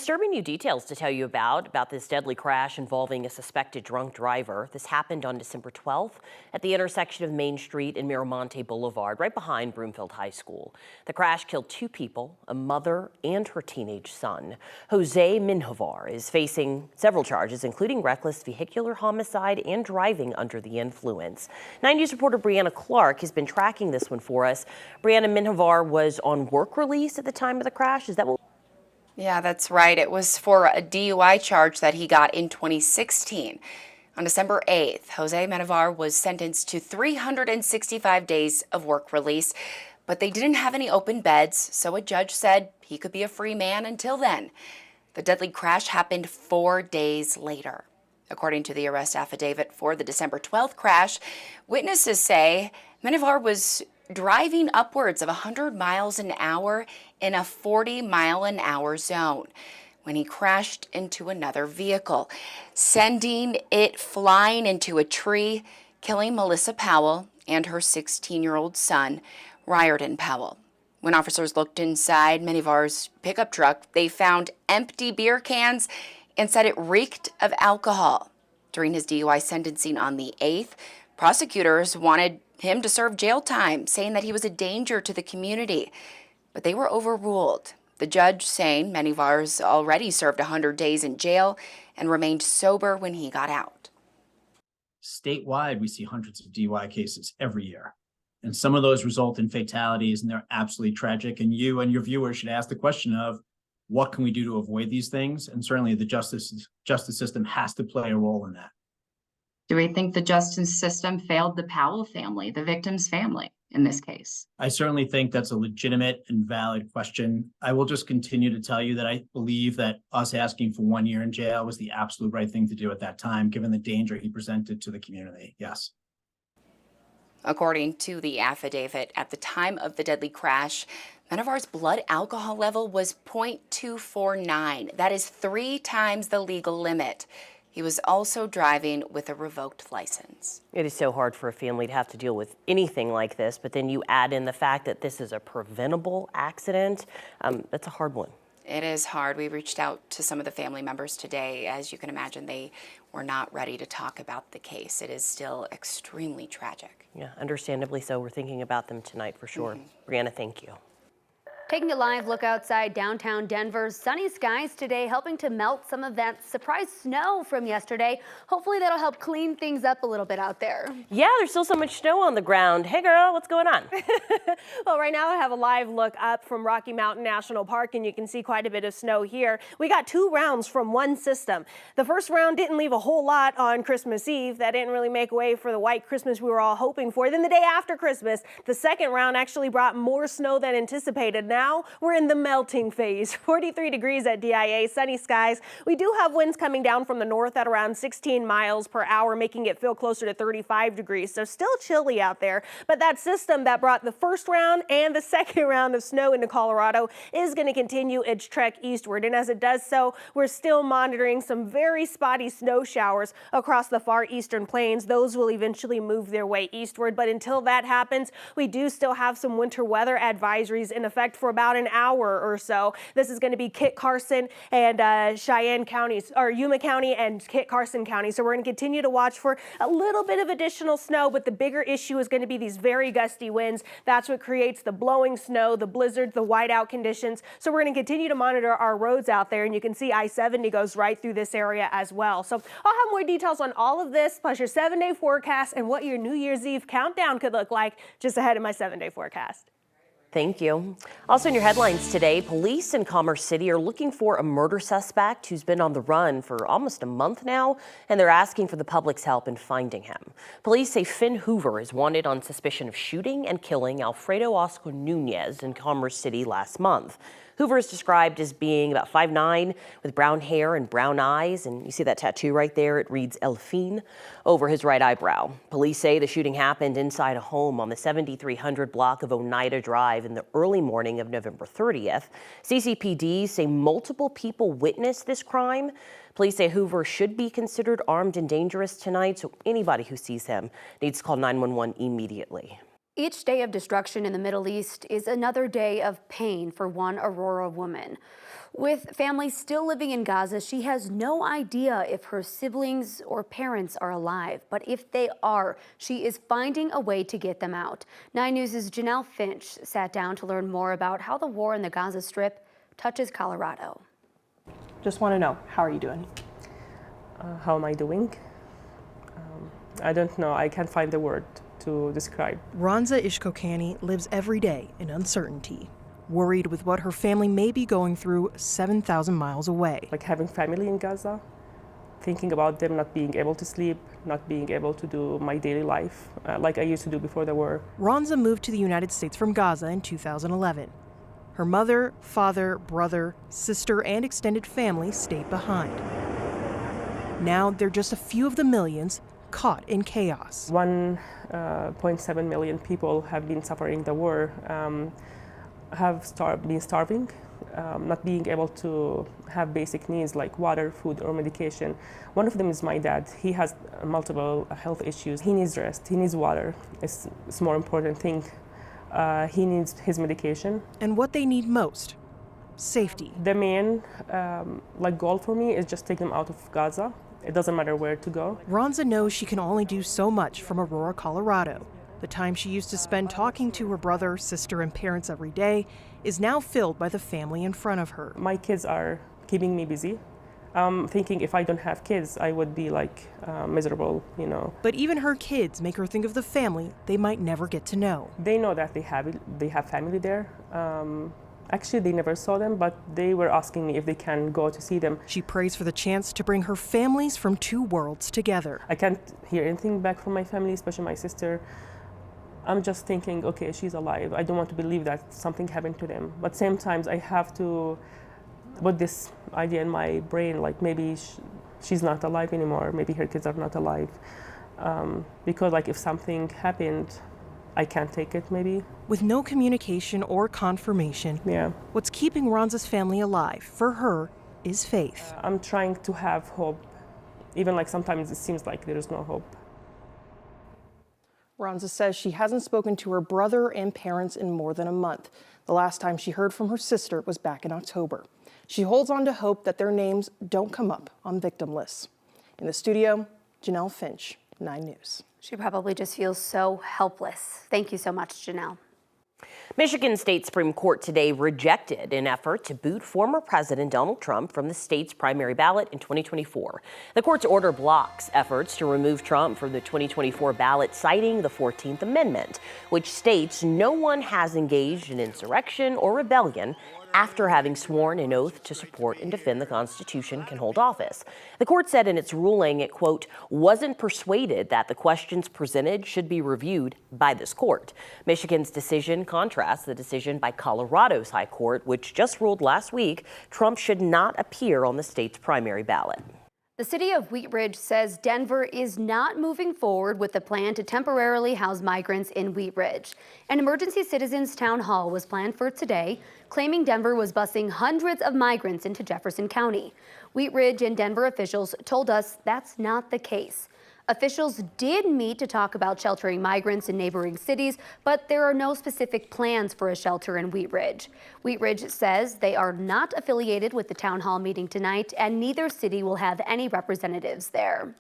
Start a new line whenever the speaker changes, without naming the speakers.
disturbing new details to tell you about this deadly crash involving a suspected drunk driver. This happened on December 12th at the intersection of Main Street and Miramonte Boulevard, right behind Broomfield High School. The crash killed two people, a mother and her teenage son. Jose Minhovar is facing several charges, including reckless vehicular homicide and driving under the influence. 9 News reporter Brianna Clark has been tracking this one for us. Brianna, Minhovar was on work release at the time of the crash. Is that what?
Yeah, that's right. It was for a DUI charge that he got in 2016. On December 8th, Jose Minhovar was sentenced to 365 days of work release, but they didn't have any open beds, so a judge said he could be a free man until then. The deadly crash happened 4 days later. According to the arrest affidavit for the December 12th crash, witnesses say Minhovar was driving upwards of 100 miles an hour in a 40-mile-an-hour zone when he crashed into another vehicle, sending it flying into a tree, killing Melissa Powell and her 16-year-old son, Riordan Powell. When officers looked inside Minhovar's pickup truck, they found empty beer cans and said it reeked of alcohol. During his DUI sentencing on the 8th, prosecutors wanted him to serve jail time, saying that he was a danger to the community. But they were overruled. The judge saying Minhovar's already served 100 days in jail and remained sober when he got out.
Statewide, we see hundreds of DUI cases every year. And some of those result in fatalities, and they're absolutely tragic. And you and your viewers should ask the question of, what can we do to avoid these things? And certainly the justice system has to play a role in that.
Do we think the justice system failed the Powell family, the victim's family, in this case?
I certainly think that's a legitimate and valid question. I will just continue to tell you that I believe that us asking for 1 year in jail was the absolute right thing to do at that time, given the danger he presented to the community. Yes.
According to the affidavit, at the time of the deadly crash, Minhovar's blood alcohol level was 0.249. That is 3 times the legal limit. He was also driving with a revoked license.
It is so hard for a family to have to deal with anything like this, but then you add in the fact that this is a preventable accident. That's a hard one.
It is hard. We reached out to some of the family members today. As you can imagine, they were not ready to talk about the case. It is still extremely tragic.
Yeah, understandably so. We're thinking about them tonight for sure. Brianna, thank you.
Taking a live look outside downtown Denver's sunny skies today, helping to melt some of that surprise snow from yesterday. Hopefully that'll help clean things up a little bit out there.
Yeah, there's still so much snow on the ground. Hey girl, what's going on?
Well, right now I have a live look up from Rocky Mountain National Park, and you can see quite a bit of snow here. We got 2 rounds from one system. The first round didn't leave a whole lot on Christmas Eve. That didn't really make way for the white Christmas we were all hoping for. Then the day after Christmas, the second round actually brought more snow than anticipated. Now we're in the melting phase. 43 degrees at DIA, sunny skies. We do have winds coming down from the north at around 16 miles per hour, making it feel closer to 35 degrees. So still chilly out there. But that system that brought the first round and the second round of snow into Colorado is going to continue its trek eastward. And as it does so, we're still monitoring some very spotty snow showers across the far eastern plains. Those will eventually move their way eastward. But until that happens, we do still have some winter weather advisories in effect for about an hour or so. This is going to be Kit Carson and Cheyenne counties, or Yuma County and Kit Carson County. So we're going to continue to watch for a little bit of additional snow, but the bigger issue is going to be these very gusty winds. That's what creates the blowing snow, the blizzards, the whiteout conditions. So we're going to continue to monitor our roads out there, and you can see I-70 goes right through this area as well. So I'll have more details on all of this, plus your 7-day forecast and what your New Year's Eve countdown could look like just ahead of my 7-day forecast.
Thank you. Also in your headlines today, police in Commerce City are looking for a murder suspect who's been on the run for almost a month now, and they're asking for the public's help in finding him. Police say Finn Hoover is wanted on suspicion of shooting and killing Alfredo Oscar Nunez in Commerce City last month. Hoover is described as being about 5'9", with brown hair and brown eyes, and you see that tattoo right there, it reads El Fin over his right eyebrow. Police say the shooting happened inside a home on the 7300 block of Oneida Drive in the early morning of November 30th. CCPD say multiple people witnessed this crime. Police say Hoover should be considered armed and dangerous tonight, so anybody who sees him needs to call 911 immediately.
Each day of destruction in the Middle East is another day of pain for one Aurora woman. With families still living in Gaza, she has no idea if her siblings or parents are alive. But if they are, she is finding a way to get them out. 9 News' Janelle Finch sat down to learn more about how the war in the Gaza Strip touches Colorado.
Just want to know, how are you doing?
How am I doing? I don't know. I can't find the word to describe.
Ronza Ishkokani lives every day in uncertainty, worried with what her family may be going through 7,000 miles away.
Like having family in Gaza, thinking about them not being able to sleep, not being able to do my daily life like I used to do before the war.
Ronza moved to the United States from Gaza in 2011. Her mother, father, brother, sister, and extended family stayed behind. Now they're just a few of the millions caught in chaos.
1.7 million people have been suffering the war, have been starving, not being able to have basic needs like water, food, or medication. One of them is my dad. He has multiple health issues. He needs rest, he needs water. It's a more important thing. He needs his medication.
And what they need most, safety.
The main goal for me is just take them out of Gaza. It doesn't matter where to go.
Ronza knows she can only do so much from Aurora, Colorado. The time she used to spend talking to her brother, sister, and parents every day is now filled by the family in front of her.
My kids are keeping me busy. Thinking if I don't have kids, I would be miserable, you know.
But even her kids make her think of the family they might never get to know.
They know that they have family there. Actually, they never saw them, but they were asking me if they can go to see them.
She prays for the chance to bring her families from two worlds together.
I can't hear anything back from my family, especially my sister. I'm just thinking, okay, she's alive. I don't want to believe that something happened to them. But same times, I have to put this idea in my brain, like maybe she's not alive anymore. Maybe her kids are not alive. Because if something happened, I can't take it, maybe.
With no communication or confirmation,
yeah.
What's keeping Ronza's family alive, for her, is faith.
I'm trying to have hope, even sometimes it seems like there is no hope.
Ronza says she hasn't spoken to her brother and parents in more than a month. The last time she heard from her sister was back in October. She holds on to hope that their names don't come up on victim lists. In the studio, Janelle Finch, 9 News.
She probably just feels so helpless. Thank you so much, Janelle.
Michigan State Supreme Court today rejected an effort to boot former President Donald Trump from the state's primary ballot in 2024. The court's order blocks efforts to remove Trump from the 2024 ballot, citing the 14th Amendment, which states no one has engaged in insurrection or rebellion after having sworn an oath to support and defend the Constitution can hold office. The court said in its ruling it, quote, wasn't persuaded that the questions presented should be reviewed by this court. Michigan's decision contrasts the decision by Colorado's High Court, which just ruled last week Trump should not appear on the state's primary ballot.
The city of Wheat Ridge says Denver is not moving forward with the plan to temporarily house migrants in Wheat Ridge. An emergency citizens town hall was planned for today, claiming Denver was busing hundreds of migrants into Jefferson County. Wheat Ridge and Denver officials told us that's not the case. Officials did meet to talk about sheltering migrants in neighboring cities, but there are no specific plans for a shelter in Wheat Ridge. Wheat Ridge says they are not affiliated with the town hall meeting tonight, and neither city will have any representatives there.